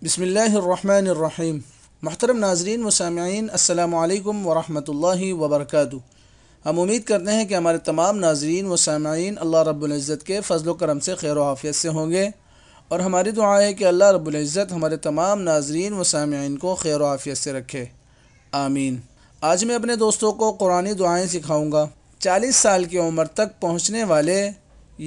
بسم اللہ الرحمن الرحیم۔ محترم ناظرین و سامعین، السلام علیکم ورحمۃ اللہ وبرکاتہ۔ ہم امید کرتے ہیں کہ ہمارے تمام ناظرین و سامعین اللہ رب العزت کے فضل و کرم سے خیر و عافیت سے ہوں گے، اور ہماری دعا ہے کہ اللہ رب العزت ہمارے تمام ناظرین و سامعین کو خیر و عافیت سے رکھے، آمین۔ آج میں اپنے دوستوں کو قرآنی دعائیں سکھاؤں گا۔ 40 سال کی عمر تک پہنچنے والے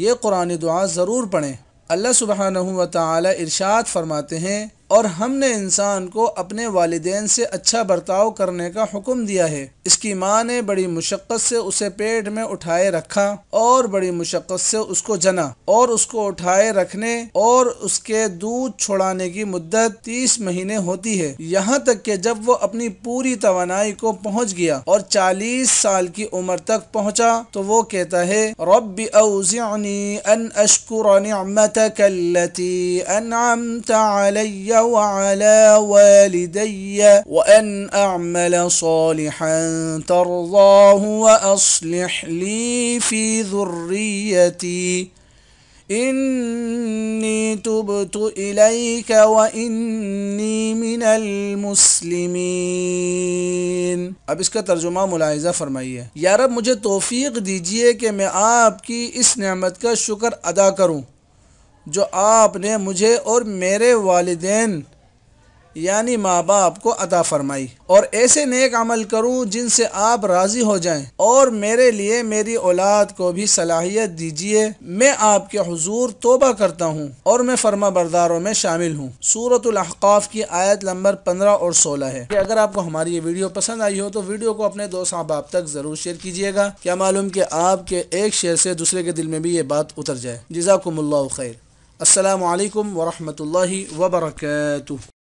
یہ قرآنی دعا ضرور پڑھیں۔ اللہ سبحانہ و تعالی ارشاد فرماتے ہیں، اور ہم نے انسان کو اپنے والدین سے اچھا برتاؤ کرنے کا حکم دیا ہے۔ اس کی ماں نے بڑی مشقت سے اسے پیٹ میں اٹھائے رکھا اور بڑی مشقت سے اس کو جنا، اور اس کو اٹھائے رکھنے اور اس کے دودھ چھڑانے کی مدت 30 مہینے ہوتی ہے، یہاں تک کہ جب وہ اپنی پوری توانائی کو پہنچ گیا اور 40 سال کی عمر تک پہنچا تو وہ کہتا ہے، رب اوزعنی ان اشکر نعمتک التی انعمت علی وعلى والدي وأن أعمل صالحا ترضاه وأصلح لي في ذريتي إني تبت إليك وإني من المسلمين۔ اب اس کا ترجمہ ملاحظہ فرمائیے۔ یا رب، مجھے توفیق دیجئے کہ میں آپ کی اس نعمت کا شکر ادا کروں جو آپ نے مجھے اور میرے والدین یعنی ماں باپ کو عطا فرمائی، اور ایسے نیک عمل کروں جن سے آپ راضی ہو جائیں، اور میرے لیے میری اولاد کو بھی صلاحیت دیجیے۔ میں آپ کے حضور توبہ کرتا ہوں اور میں فرما برداروں میں شامل ہوں۔ سورۃ الاحقاف کی آیت نمبر 15 اور 16 ہے۔ اگر آپ کو ہماری یہ ویڈیو پسند آئی ہو تو ویڈیو کو اپنے دوست احباب تک ضرور شیئر کیجیے گا، کیا معلوم کہ آپ کے ایک شیئر سے دوسرے کے دل میں بھی یہ بات اتر جائے۔ جزاکم اللہ خیر۔ السلام علیکم ورحمۃ اللہ وبرکاتہ۔